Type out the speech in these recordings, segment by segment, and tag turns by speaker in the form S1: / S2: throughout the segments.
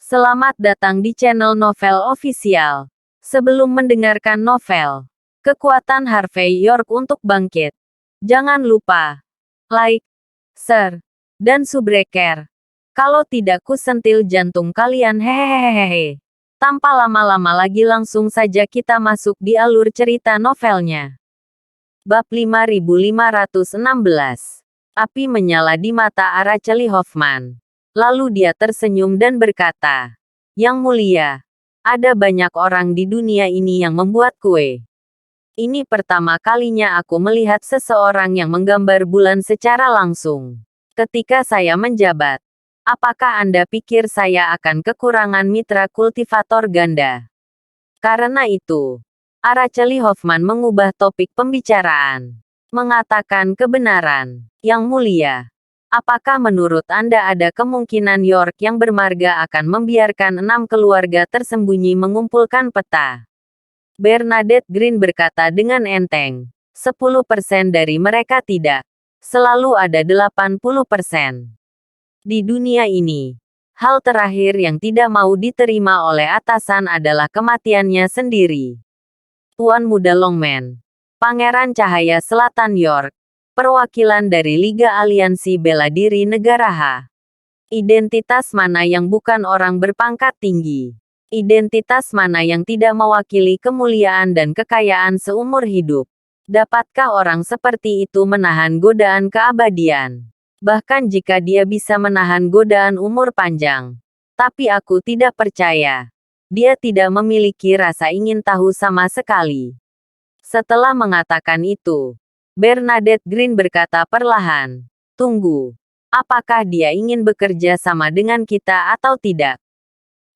S1: Selamat datang di channel Novel Official. Sebelum mendengarkan novel, kekuatan Harvey York untuk bangkit. Jangan lupa like, share, dan subscribe. Kalau tidak kusentil jantung kalian hehehehe. Tanpa lama-lama lagi langsung saja kita masuk di alur cerita novelnya. Bab 5516. Api menyala di mata Araceli Hoffman. Lalu dia tersenyum dan berkata, "Yang mulia, ada banyak orang di dunia ini yang membuat kue. Ini pertama kalinya aku melihat seseorang yang menggambar bulan secara langsung. Ketika saya menjabat, apakah Anda pikir saya akan kekurangan mitra kultivator ganda?" Karena itu, Araceli Hoffman mengubah topik pembicaraan. Mengatakan kebenaran, Yang mulia. Apakah menurut Anda ada kemungkinan York yang bermarga akan membiarkan 6 keluarga tersembunyi mengumpulkan peta? Bernadette Green berkata dengan enteng. 10% dari mereka tidak. Selalu ada 80%. Di dunia ini, hal terakhir yang tidak mau diterima oleh atasan adalah kematiannya sendiri. Tuan Muda Longman, Pangeran Cahaya Selatan York, perwakilan dari Liga Aliansi Bela Diri Negara H. Identitas mana yang bukan orang berpangkat tinggi? Identitas mana yang tidak mewakili kemuliaan dan kekayaan seumur hidup? Dapatkah orang seperti itu menahan godaan keabadian? Bahkan jika dia bisa menahan godaan umur panjang. Tapi aku tidak percaya. Dia tidak memiliki rasa ingin tahu sama sekali. Setelah mengatakan itu, Bernadette Green berkata perlahan, "Tunggu. Apakah dia ingin bekerja sama dengan kita atau tidak?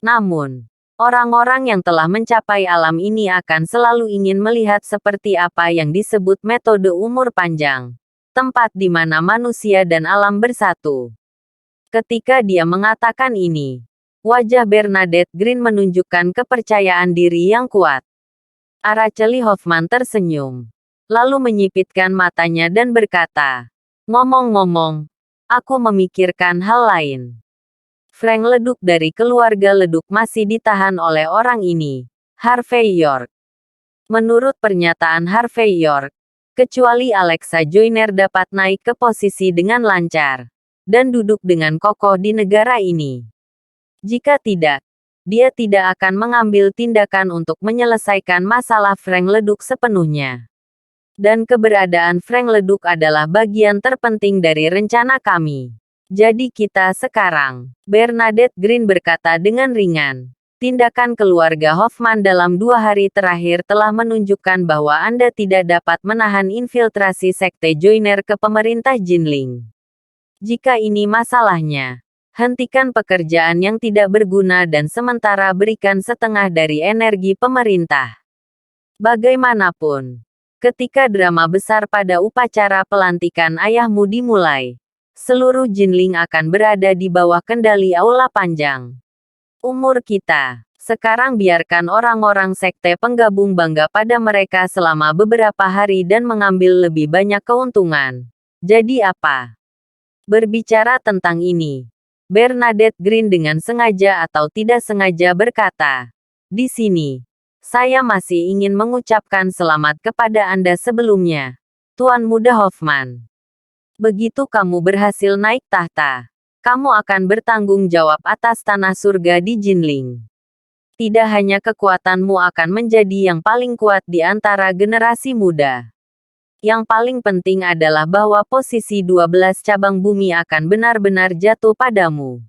S1: Namun, orang-orang yang telah mencapai alam ini akan selalu ingin melihat seperti apa yang disebut metode umur panjang. Tempat di mana manusia dan alam bersatu." Ketika dia mengatakan ini, wajah Bernadette Green menunjukkan kepercayaan diri yang kuat. Araceli Hoffman tersenyum. Lalu menyipitkan matanya dan berkata, "Ngomong-ngomong, aku memikirkan hal lain. Frank Leduk dari keluarga Leduk masih ditahan oleh orang ini, Harvey York. Menurut pernyataan Harvey York, kecuali Alexa Joyner dapat naik ke posisi dengan lancar, dan duduk dengan kokoh di negara ini. Jika tidak, dia tidak akan mengambil tindakan untuk menyelesaikan masalah Frank Leduk sepenuhnya. Dan keberadaan Frank Leduk adalah bagian terpenting dari rencana kami. Jadi kita sekarang," Bernadette Green berkata dengan ringan, "tindakan keluarga Hoffman dalam 2 hari terakhir telah menunjukkan bahwa Anda tidak dapat menahan infiltrasi Sekte Joyner ke pemerintah Jinling. Jika ini masalahnya, hentikan pekerjaan yang tidak berguna dan sementara berikan setengah dari energi pemerintah. Bagaimanapun, ketika drama besar pada upacara pelantikan ayahmu dimulai, seluruh Jinling akan berada di bawah kendali Aula Panjang. Umur kita. Sekarang biarkan orang-orang sekte penggabung bangga pada mereka selama beberapa hari dan mengambil lebih banyak keuntungan. Jadi apa?" Berbicara tentang ini, Bernadette Green dengan sengaja atau tidak sengaja berkata, "Di sini, saya masih ingin mengucapkan selamat kepada Anda sebelumnya, Tuan Muda Hoffman. Begitu kamu berhasil naik tahta, kamu akan bertanggung jawab atas tanah surga di Jinling. Tidak hanya kekuatanmu akan menjadi yang paling kuat di antara generasi muda. Yang paling penting adalah bahwa posisi 12 cabang bumi akan benar-benar jatuh padamu.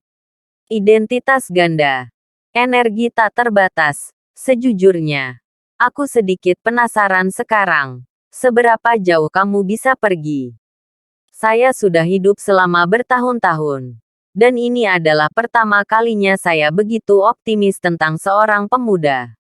S1: Identitas ganda. Energi tak terbatas. Sejujurnya, aku sedikit penasaran sekarang. Seberapa jauh kamu bisa pergi? Saya sudah hidup selama bertahun-tahun. Dan ini adalah pertama kalinya saya begitu optimis tentang seorang pemuda.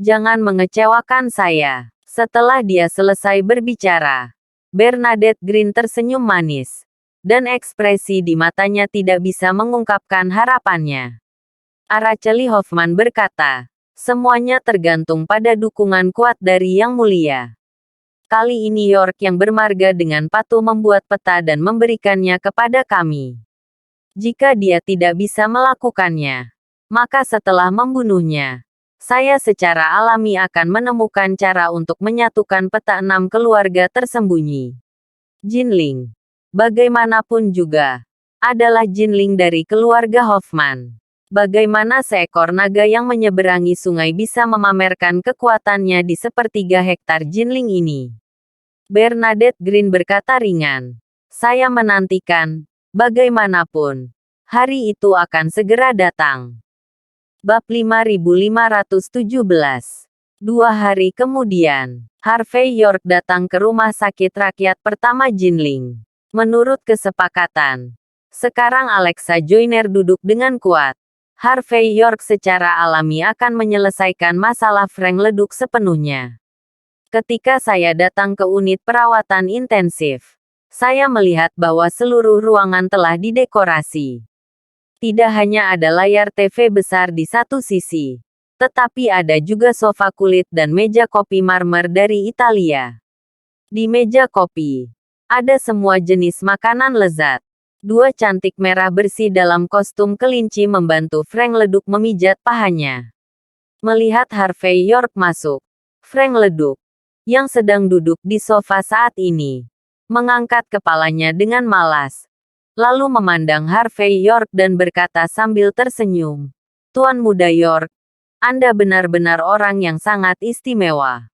S1: Jangan mengecewakan saya." Setelah dia selesai berbicara, Bernadette Green tersenyum manis. Dan ekspresi di matanya tidak bisa mengungkapkan harapannya. Araceli Hoffman berkata, "Semuanya tergantung pada dukungan kuat dari Yang Mulia. Kali ini York yang bermarga dengan patuh membuat peta dan memberikannya kepada kami. Jika dia tidak bisa melakukannya, maka setelah membunuhnya, saya secara alami akan menemukan cara untuk menyatukan peta 6 keluarga tersembunyi. Jinling, bagaimanapun juga, adalah Jinling dari keluarga Hoffman. Bagaimana seekor naga yang menyeberangi sungai bisa memamerkan kekuatannya di sepertiga hektar Jinling ini? Bernadette Green berkata ringan. Saya menantikan, bagaimanapun, hari itu akan segera datang. Bab 5517. 2 hari kemudian, Harvey York datang ke rumah sakit rakyat pertama Jinling. Menurut kesepakatan, sekarang Alexa Joyner duduk dengan kuat. Harvey York secara alami akan menyelesaikan masalah Frank Leduk sepenuhnya. Ketika saya datang ke unit perawatan intensif, saya melihat bahwa seluruh ruangan telah didekorasi. Tidak hanya ada layar TV besar di satu sisi, tetapi ada juga sofa kulit dan meja kopi marmer dari Italia. Di meja kopi, ada semua jenis makanan lezat. 2 cantik merah bersih dalam kostum kelinci membantu Frank Leduk memijat pahanya. Melihat Harvey York masuk, Frank Leduk, yang sedang duduk di sofa saat ini, mengangkat kepalanya dengan malas, lalu memandang Harvey York dan berkata sambil tersenyum, "Tuan Muda York, Anda benar-benar orang yang sangat istimewa.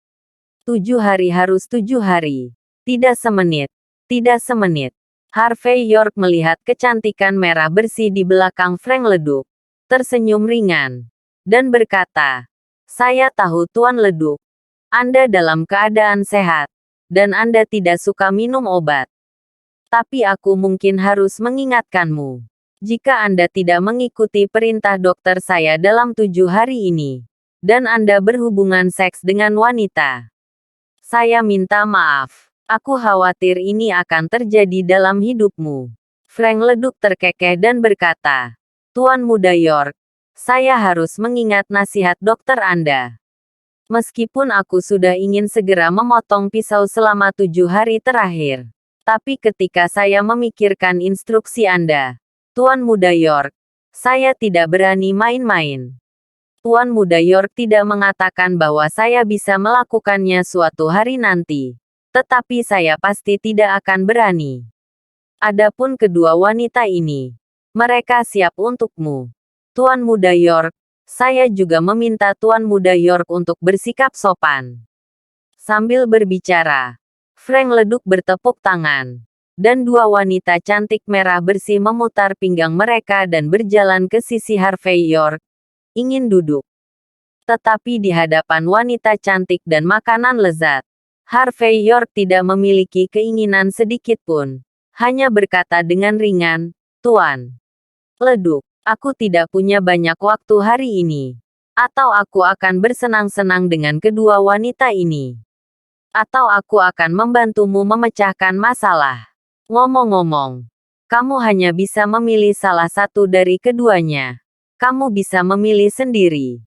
S1: 7 hari harus 7 hari. Tidak semenit. Tidak semenit." Harvey York melihat kecantikan merah bersih di belakang Frank Leduk, tersenyum ringan, dan berkata, "Saya tahu Tuan Leduk, Anda dalam keadaan sehat, dan Anda tidak suka minum obat. Tapi aku mungkin harus mengingatkanmu. Jika Anda tidak mengikuti perintah dokter saya dalam 7 hari ini, dan Anda berhubungan seks dengan wanita, saya minta maaf. Aku khawatir ini akan terjadi dalam hidupmu." Frank Leduk terkekeh dan berkata, "Tuan Muda York, saya harus mengingat nasihat dokter Anda. Meskipun aku sudah ingin segera memotong pisau selama 7 hari terakhir. Tapi ketika saya memikirkan instruksi Anda, Tuan Muda York, saya tidak berani main-main." Tuan Muda York tidak mengatakan bahwa saya bisa melakukannya suatu hari nanti. Tetapi saya pasti tidak akan berani. Adapun kedua wanita ini, mereka siap untukmu. Tuan Muda York, saya juga meminta Tuan Muda York untuk bersikap sopan. Sambil berbicara, Frank Leduk bertepuk tangan, dan 2 wanita cantik merah bersih memutar pinggang mereka dan berjalan ke sisi Harvey York, ingin duduk. Tetapi di hadapan wanita cantik dan makanan lezat, Harvey York tidak memiliki keinginan sedikit pun. Hanya berkata dengan ringan, "Tuan Leduk, aku tidak punya banyak waktu hari ini. Atau aku akan bersenang-senang dengan kedua wanita ini. Atau aku akan membantumu memecahkan masalah. Ngomong-ngomong, kamu hanya bisa memilih salah satu dari keduanya. Kamu bisa memilih sendiri."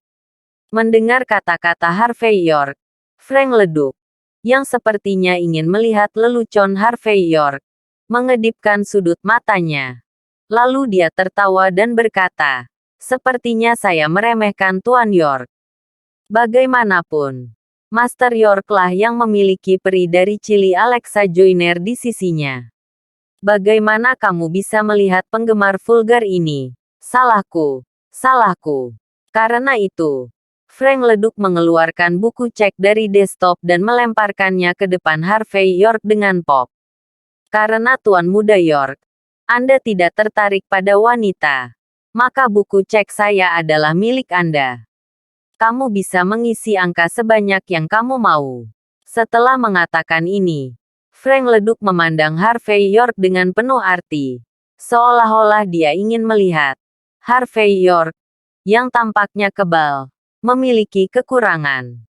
S1: Mendengar kata-kata Harvey York, Frank Leduk, yang sepertinya ingin melihat lelucon Harvey York, mengedipkan sudut matanya. Lalu dia tertawa dan berkata, "Sepertinya saya meremehkan Tuan York. Bagaimanapun, Master York lah yang memiliki peri dari Chili Alexa Joyner di sisinya. Bagaimana kamu bisa melihat penggemar vulgar ini? Salahku. Salahku. Karena itu." Frank Leduk mengeluarkan buku cek dari desktop dan melemparkannya ke depan Harvey York dengan pop. "Karena Tuan Muda York, Anda tidak tertarik pada wanita, maka buku cek saya adalah milik Anda. Kamu bisa mengisi angka sebanyak yang kamu mau." Setelah mengatakan ini, Frank Leduk memandang Harvey York dengan penuh arti, seolah-olah dia ingin melihat Harvey York, yang tampaknya kebal, memiliki kekurangan.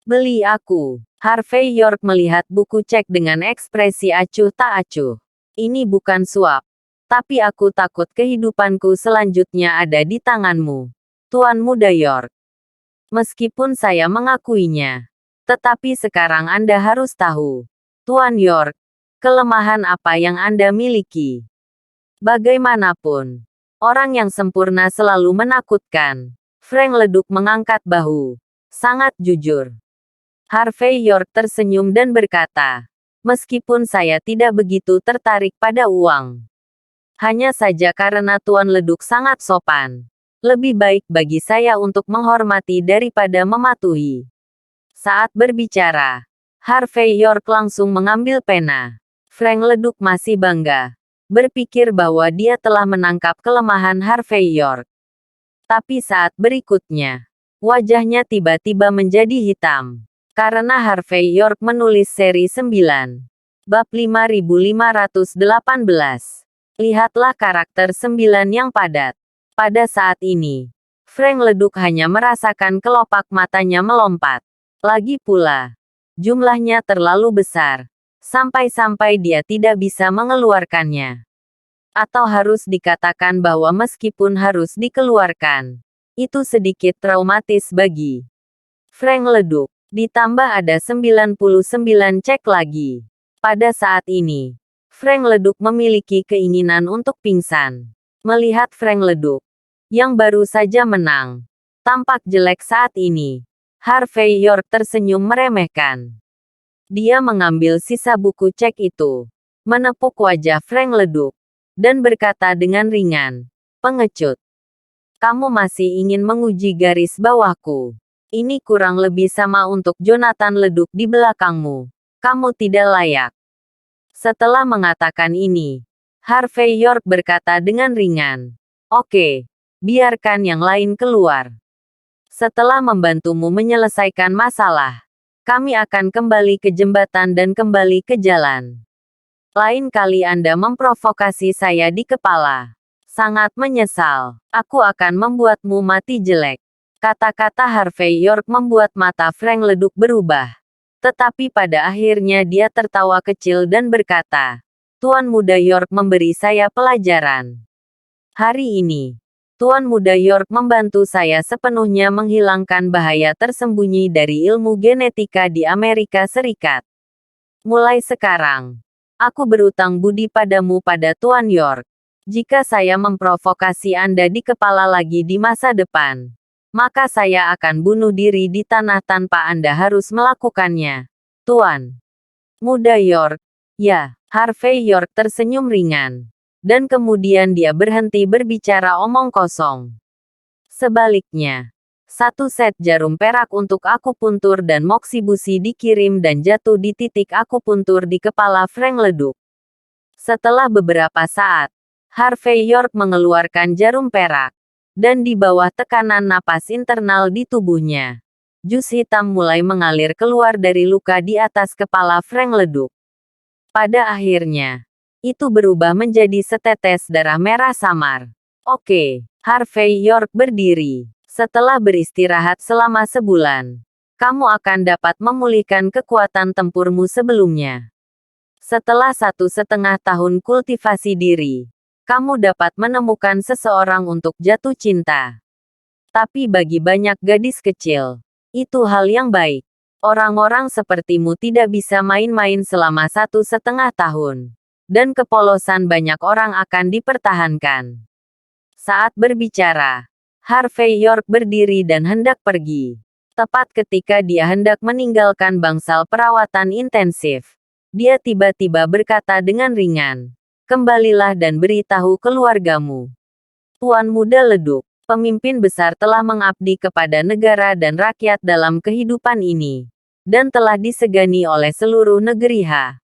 S1: "Beli aku." Harvey York melihat buku cek dengan ekspresi acuh tak acuh. "Ini bukan suap. Tapi aku takut kehidupanku selanjutnya ada di tanganmu, Tuan Muda York. Meskipun saya mengakuinya. Tetapi sekarang Anda harus tahu, Tuan York, kelemahan apa yang Anda miliki. Bagaimanapun, Orang yang sempurna selalu menakutkan. Frank leduk mengangkat bahu. Sangat jujur. Harvey York tersenyum dan berkata, meskipun saya tidak begitu tertarik pada uang. Hanya saja karena Tuan Leduk sangat sopan. Lebih baik bagi saya untuk menghormati daripada mematuhi. Saat berbicara, Harvey York langsung mengambil pena. Frank Leduk masih bangga. Berpikir bahwa dia telah menangkap kelemahan Harvey York. Tapi saat berikutnya, wajahnya tiba-tiba menjadi hitam. Karena Harvey York menulis seri 9. Bab 5518. Lihatlah karakter 9 yang padat. Pada saat ini, Frank Leduk hanya merasakan kelopak matanya melompat. Lagi pula, jumlahnya terlalu besar. Sampai-sampai dia tidak bisa mengeluarkannya. Atau harus dikatakan bahwa meskipun harus dikeluarkan, itu sedikit traumatis bagi Frank Leduk. Ditambah ada 99 cek lagi. Pada saat ini, Frank Leduk memiliki keinginan untuk pingsan. Melihat Frank Leduk, yang baru saja menang, tampak jelek saat ini, Harvey York tersenyum meremehkan. Dia mengambil sisa buku cek itu, menepuk wajah Frank Leduk, dan berkata dengan ringan, pengecut. Kamu masih ingin menguji garis bawahku. Ini kurang lebih sama untuk Jonathan Leduk di belakangmu. Kamu tidak layak. Setelah mengatakan ini, Harvey York berkata dengan ringan, oke, biarkan yang lain keluar. Setelah membantumu menyelesaikan masalah, kami akan kembali ke jembatan dan kembali ke jalan. Lain kali Anda memprovokasi saya di kepala. Sangat menyesal. Aku akan membuatmu mati jelek. Kata-kata Harvey York membuat mata Frank Leduk berubah. Tetapi pada akhirnya dia tertawa kecil dan berkata, Tuan Muda York memberi saya pelajaran. Hari ini, Tuan Muda York membantu saya sepenuhnya menghilangkan bahaya tersembunyi dari ilmu genetika di Amerika Serikat. Mulai sekarang, aku berutang budi padamu pada Tuan York. Jika saya memprovokasi Anda di kepala lagi di masa depan, maka saya akan bunuh diri di tanah tanpa Anda harus melakukannya. Tuan Muda York. Ya, Harvey York tersenyum ringan. Dan kemudian dia berhenti berbicara omong kosong. Sebaliknya, satu set jarum perak untuk akupuntur dan moksibusi dikirim dan jatuh di titik akupuntur di kepala Frank Leduk. Setelah beberapa saat, Harvey York mengeluarkan jarum perak. Dan di bawah tekanan napas internal di tubuhnya, jus hitam mulai mengalir keluar dari luka di atas kepala Frank Leduk. Pada akhirnya, itu berubah menjadi setetes darah merah samar. Oke, Harvey York berdiri. Setelah beristirahat selama sebulan, kamu akan dapat memulihkan kekuatan tempurmu sebelumnya. Setelah 1,5 tahun kultivasi diri, kamu dapat menemukan seseorang untuk jatuh cinta. Tapi bagi banyak gadis kecil, itu hal yang baik. Orang-orang sepertimu tidak bisa main-main selama 1,5 tahun. Dan kepolosan banyak orang akan dipertahankan. Saat berbicara, Harvey York berdiri dan hendak pergi. Tepat ketika dia hendak meninggalkan bangsal perawatan intensif, dia tiba-tiba berkata dengan ringan, kembalilah dan beritahu keluargamu. Tuan Muda Leduk, pemimpin besar telah mengabdi kepada negara dan rakyat dalam kehidupan ini, dan telah disegani oleh seluruh negeri H.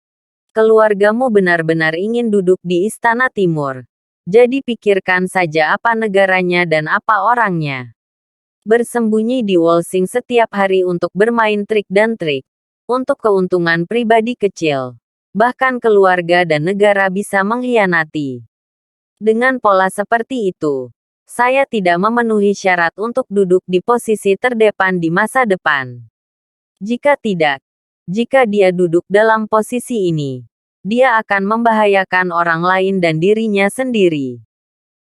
S1: Keluargamu benar-benar ingin duduk di Istana Timur. Jadi pikirkan saja apa negaranya dan apa orangnya. Bersembunyi di Wolsing setiap hari untuk bermain trik dan trik. Untuk keuntungan pribadi kecil. Bahkan keluarga dan negara bisa mengkhianati. Dengan pola seperti itu, saya tidak memenuhi syarat untuk duduk di posisi terdepan di masa depan. Jika tidak, jika dia duduk dalam posisi ini, dia akan membahayakan orang lain dan dirinya sendiri.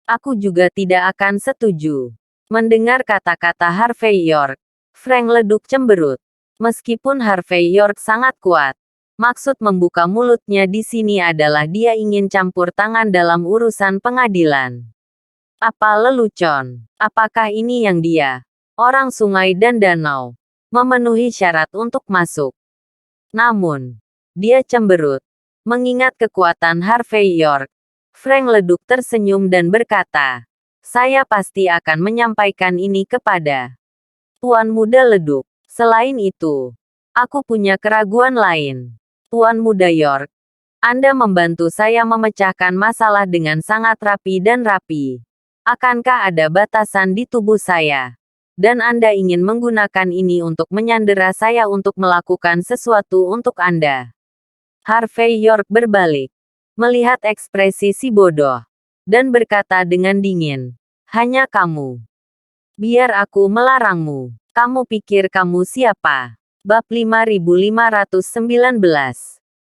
S1: Aku juga tidak akan setuju. Mendengar kata-kata Harvey York, Frank Leduk cemberut. Meskipun Harvey York sangat kuat, maksud membuka mulutnya di sini adalah dia ingin campur tangan dalam urusan pengadilan. Apa lelucon? Apakah ini yang dia? Orang sungai dan danau. Memenuhi syarat untuk masuk. Namun, dia cemberut. Mengingat kekuatan Harvey York. Frank Leduk tersenyum dan berkata, saya pasti akan menyampaikan ini kepada Tuan Muda Leduk. Selain itu, aku punya keraguan lain. Tuan Muda York, Anda membantu saya memecahkan masalah dengan sangat rapi dan rapi. Akankah ada batasan di tubuh saya? Dan Anda ingin menggunakan ini untuk menyandera saya untuk melakukan sesuatu untuk Anda. Harvey York berbalik, melihat ekspresi si bodoh, dan berkata dengan dingin, hanya kamu. Biar aku melarangmu. Kamu pikir kamu siapa? Bab 5519.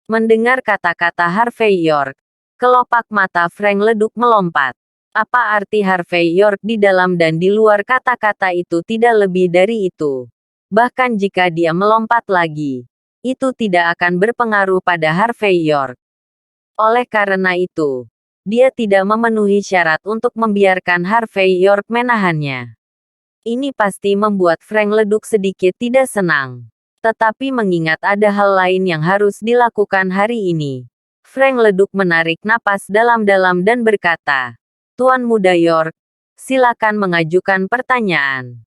S1: Mendengar kata-kata Harvey York, kelopak mata Frank Leduk melompat. Apa arti Harvey York di dalam dan di luar kata-kata itu tidak lebih dari itu. Bahkan jika dia melompat lagi, itu tidak akan berpengaruh pada Harvey York. Oleh karena itu, dia tidak memenuhi syarat untuk membiarkan Harvey York menahannya. Ini pasti membuat Frank Leduk sedikit tidak senang. Tetapi mengingat ada hal lain yang harus dilakukan hari ini, Frank Leduk menarik napas dalam-dalam dan berkata, Tuan Muda York, silakan mengajukan pertanyaan.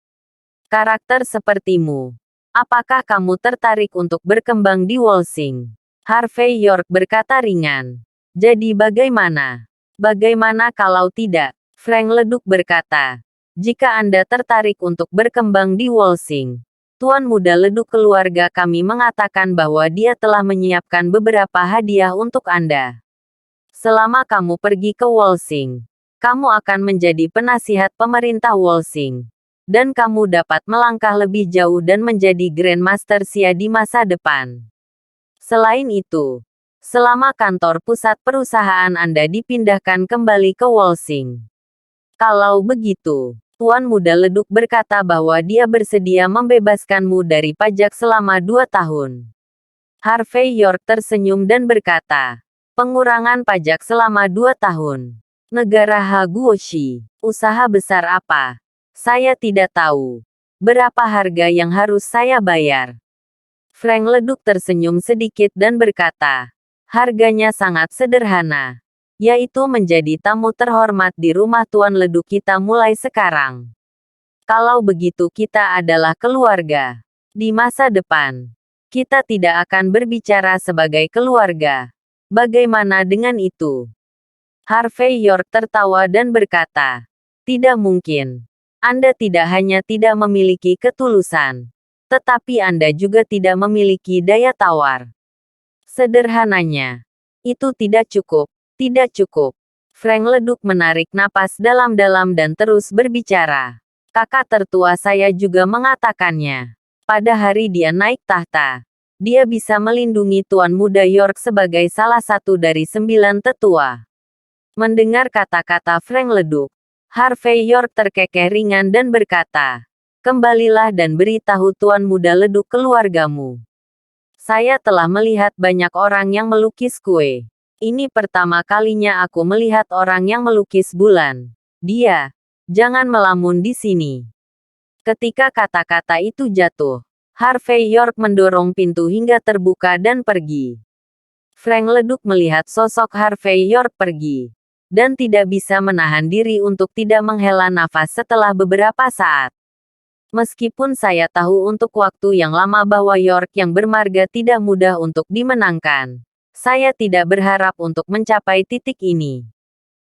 S1: Karakter sepertimu, apakah kamu tertarik untuk berkembang di Walsing? Harvey York berkata ringan. Jadi bagaimana? Bagaimana kalau tidak? Frank Leduk berkata, jika Anda tertarik untuk berkembang di Walsing, Tuan Muda Leduk keluarga kami mengatakan bahwa dia telah menyiapkan beberapa hadiah untuk Anda. Selama kamu pergi ke Walsing, kamu akan menjadi penasihat pemerintah Walsing. Dan kamu dapat melangkah lebih jauh dan menjadi Grandmaster Xia di masa depan. Selain itu, selama kantor pusat perusahaan Anda dipindahkan kembali ke Walsing. Kalau begitu, Tuan Muda Leduk berkata bahwa dia bersedia membebaskanmu dari pajak selama 2 tahun. Harvey York tersenyum dan berkata, pengurangan pajak selama 2 tahun. Negara Haguoshi, usaha besar apa? Saya tidak tahu. Berapa harga yang harus saya bayar? Frank Leduk tersenyum sedikit dan berkata, harganya sangat sederhana. Yaitu menjadi tamu terhormat di rumah Tuan Leduk kita mulai sekarang. Kalau begitu kita adalah keluarga. Di masa depan, kita tidak akan berbicara sebagai keluarga. Bagaimana dengan itu? Harvey York tertawa dan berkata, tidak mungkin. Anda tidak hanya tidak memiliki ketulusan, tetapi Anda juga tidak memiliki daya tawar. Sederhananya, itu tidak cukup. Tidak cukup. Frank Leduk menarik napas dalam-dalam dan terus berbicara. Kakak tertua saya juga mengatakannya. Pada hari dia naik tahta, dia bisa melindungi Tuan Muda York sebagai salah satu dari 9 tetua. Mendengar kata-kata Frank Leduk, Harvey York terkekeh ringan dan berkata, kembalilah dan beritahu Tuan Muda Leduk keluargamu. Saya telah melihat banyak orang yang melukis kue. Ini pertama kalinya aku melihat orang yang melukis bulan. Dia, jangan melamun di sini. Ketika kata-kata itu jatuh, Harvey York mendorong pintu hingga terbuka dan pergi. Frank Leduk melihat sosok Harvey York pergi, dan tidak bisa menahan diri untuk tidak menghela nafas setelah beberapa saat. Meskipun saya tahu untuk waktu yang lama bahwa York yang bermarga tidak mudah untuk dimenangkan, saya tidak berharap untuk mencapai titik ini.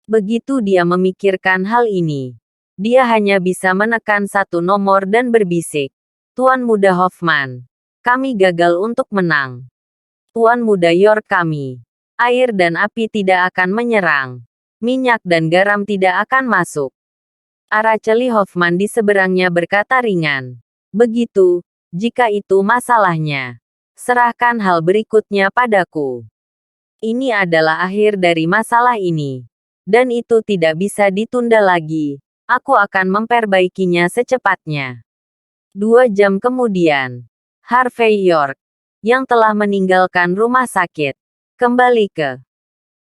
S1: Begitu dia memikirkan hal ini, dia hanya bisa menekan satu nomor dan berbisik. Tuan Muda Hoffman, kami gagal untuk menang. Tuan Muda York kami, air dan api tidak akan menyerang. Minyak dan garam tidak akan masuk. Araceli Hoffman di seberangnya berkata ringan. Begitu, jika itu masalahnya, serahkan hal berikutnya padaku. Ini adalah akhir dari masalah ini. Dan itu tidak bisa ditunda lagi. Aku akan memperbaikinya secepatnya. 2 jam kemudian, Harvey York, yang telah meninggalkan rumah sakit, kembali ke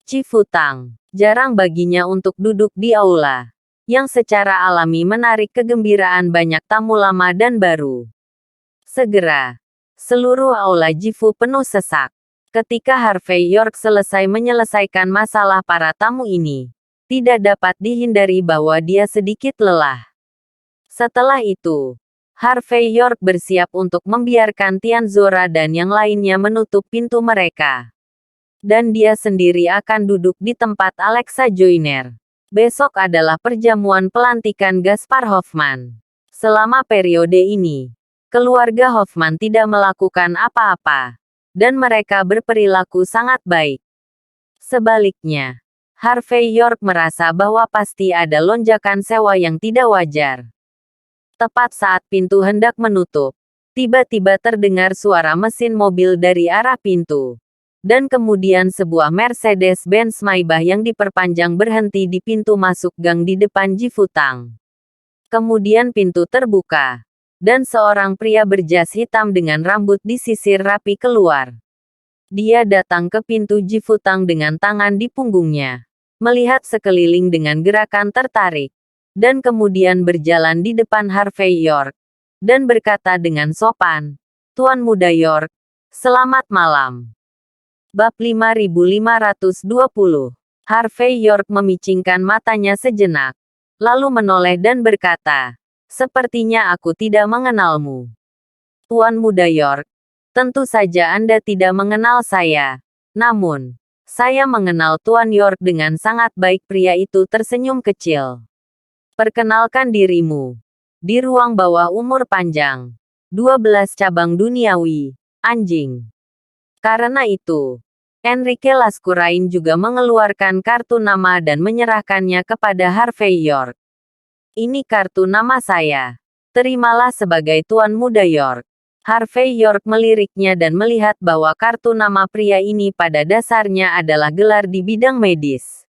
S1: Cifutang. Jarang baginya untuk duduk di aula. yang secara alami menarik kegembiraan banyak tamu lama dan baru. Segera, seluruh aula Jifu penuh sesak. Ketika Harvey York selesai menyelesaikan masalah para tamu ini, tidak dapat dihindari bahwa dia sedikit lelah. Setelah itu, Harvey York bersiap untuk membiarkan Tianzora dan yang lainnya menutup pintu mereka. Dan dia sendiri akan duduk di tempat Alexa Joyner. Besok adalah perjamuan pelantikan Gaspar Hoffman. Selama periode ini, keluarga Hoffman tidak melakukan apa-apa. Dan mereka berperilaku sangat baik. Sebaliknya, Harvey York merasa bahwa pasti ada lonjakan sewa yang tidak wajar. Tepat saat pintu hendak menutup, tiba-tiba terdengar suara mesin mobil dari arah pintu. Dan kemudian sebuah Mercedes-Benz Maybach yang diperpanjang berhenti di pintu masuk gang di depan Jifutang. Kemudian pintu terbuka. Dan seorang pria berjas hitam dengan rambut disisir rapi keluar. Dia datang ke pintu Jifutang dengan tangan di punggungnya, melihat sekeliling dengan gerakan tertarik, dan kemudian berjalan di depan Harvey York, dan berkata dengan sopan, "Tuan Muda York, selamat malam." Bab 5520. Harvey York memicingkan matanya sejenak, lalu menoleh dan berkata, "Sepertinya aku tidak mengenalmu." "Tuan Muda York, tentu saja Anda tidak mengenal saya. Namun, saya mengenal Tuan York dengan sangat baik." Pria itu tersenyum kecil. "Perkenalkan dirimu." Di ruang bawah umur panjang. 12 cabang duniawi. Anjing. Karena itu, Enrique Laskurain juga mengeluarkan kartu nama dan menyerahkannya kepada Harvey York. "Ini kartu nama saya. Terimalah sebagai Tuan Muda York." Harvey York meliriknya dan melihat bahwa kartu nama pria ini pada dasarnya adalah gelar di bidang medis.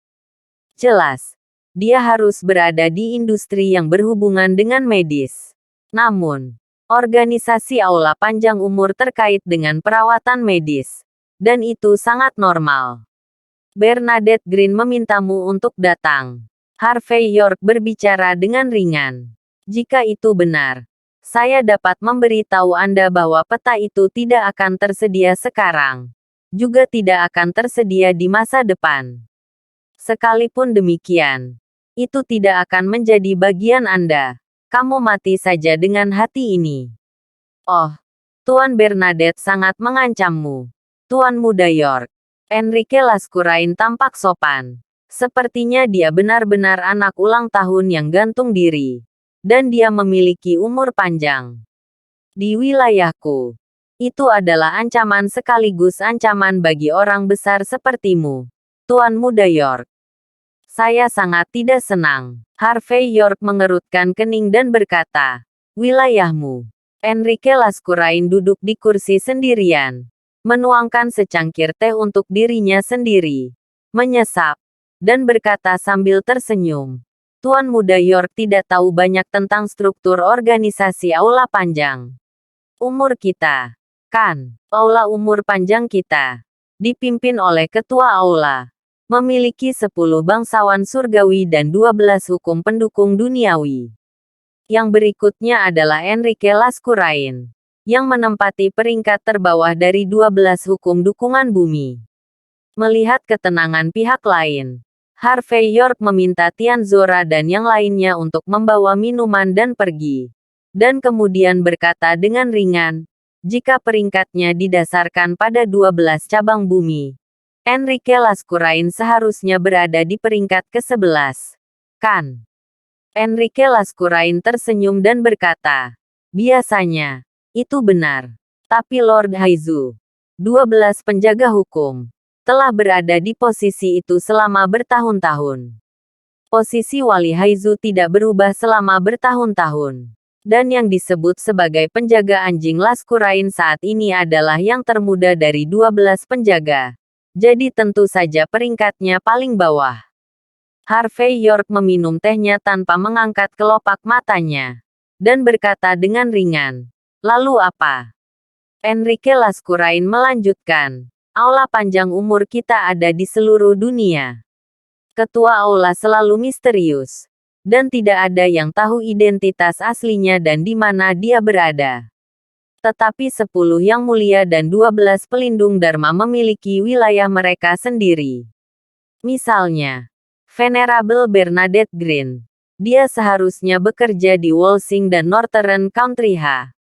S1: Jelas, dia harus berada di industri yang berhubungan dengan medis. Namun, organisasi aula panjang umur terkait dengan perawatan medis. Dan itu sangat normal. "Bernadette Green memintamu untuk datang." Harvey York berbicara dengan ringan. "Jika itu benar, saya dapat memberitahu Anda bahwa peta itu tidak akan tersedia sekarang. Juga tidak akan tersedia di masa depan. Sekalipun demikian, itu tidak akan menjadi bagian Anda. Kamu mati saja dengan hati ini." "Oh, Tuan Bernadette sangat mengancammu." "Tuan Muda York." Enrique Laskurain tampak sopan. Sepertinya dia benar-benar anak ulang tahun yang gantung diri. Dan dia memiliki umur panjang. "Di wilayahku, itu adalah ancaman sekaligus ancaman bagi orang besar sepertimu, Tuan Muda York." "Saya sangat tidak senang." Harvey York mengerutkan kening dan berkata, "Wilayahmu." Enrique Laskurain duduk di kursi sendirian, menuangkan secangkir teh untuk dirinya sendiri, menyesap, dan berkata sambil tersenyum, "Tuan Muda York tidak tahu banyak tentang struktur organisasi aula panjang. Umur kita, kan, aula umur panjang kita, dipimpin oleh ketua aula, memiliki 10 bangsawan surgawi dan 12 hukum pendukung duniawi. Yang berikutnya adalah Enrique Laskurain, yang menempati peringkat terbawah dari 12 hukum dukungan bumi." Melihat ketenangan pihak lain, Harvey York meminta Tianzora dan yang lainnya untuk membawa minuman dan pergi. Dan kemudian berkata dengan ringan, "Jika peringkatnya didasarkan pada 12 cabang bumi, Enrique Laskurain seharusnya berada di peringkat ke-11. Kan?" Enrique Laskurain tersenyum dan berkata, "Biasanya, itu benar. Tapi Lord Haizu, 12 penjaga hukum, telah berada di posisi itu selama bertahun-tahun. Posisi Wali Haizu tidak berubah selama bertahun-tahun. Dan yang disebut sebagai penjaga anjing Laskurain saat ini adalah yang termuda dari 12 penjaga. Jadi tentu saja peringkatnya paling bawah." Harvey York meminum tehnya tanpa mengangkat kelopak matanya. Dan berkata dengan ringan, "Lalu apa?" Enrique Laskurain melanjutkan, "Aula panjang umur kita ada di seluruh dunia. Ketua aula selalu misterius. Dan tidak ada yang tahu identitas aslinya dan di mana dia berada. Tetapi 10 yang mulia dan 12 pelindung Dharma memiliki wilayah mereka sendiri. Misalnya, Venerable Bernadette Green. Dia seharusnya bekerja di Walsing dan Northern Country H.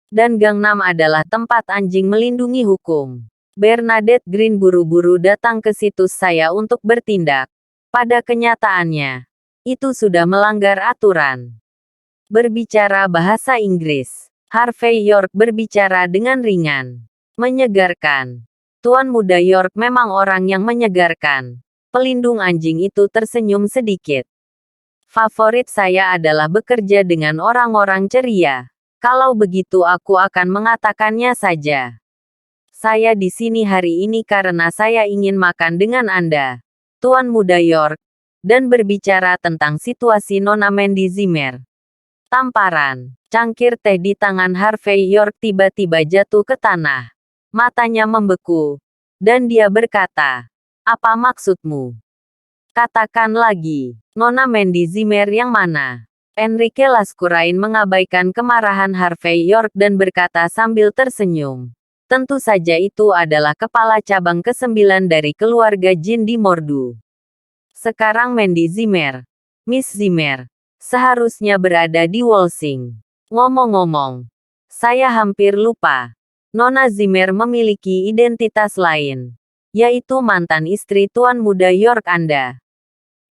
S1: Dan Gangnam adalah tempat anjing melindungi hukum. Bernadette Green buru-buru datang ke situs saya untuk bertindak. Pada kenyataannya, itu sudah melanggar aturan. Berbicara bahasa Inggris, Harvey York berbicara dengan ringan. Menyegarkan. Tuan Muda York memang orang yang menyegarkan. Pelindung anjing itu tersenyum sedikit. Favorit saya adalah bekerja dengan orang-orang ceria. Kalau begitu aku akan mengatakannya saja. Saya di sini hari ini karena saya ingin makan dengan Anda, Tuan Muda York, dan berbicara tentang situasi Nona Mandy Zimmer. Tamparan. Cangkir teh di tangan Harvey York tiba-tiba jatuh ke tanah. Matanya membeku. Dan dia berkata, "Apa maksudmu? Katakan lagi, Nona Mandy Zimmer yang mana?" Enrique Laskurain mengabaikan kemarahan Harvey York dan berkata sambil tersenyum. Tentu saja itu adalah kepala cabang ke-9 dari keluarga Jin di Mordu. Sekarang Mandy Zimmer, Miss Zimmer, seharusnya berada di Walsing. Ngomong-ngomong, saya hampir lupa. Nona Zimmer memiliki identitas lain, yaitu mantan istri Tuan Muda York Anda.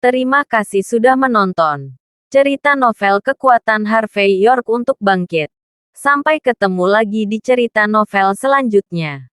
S1: Terima kasih sudah menonton cerita novel Kekuatan Harvey York untuk Bangkit. Sampai ketemu lagi di cerita novel selanjutnya.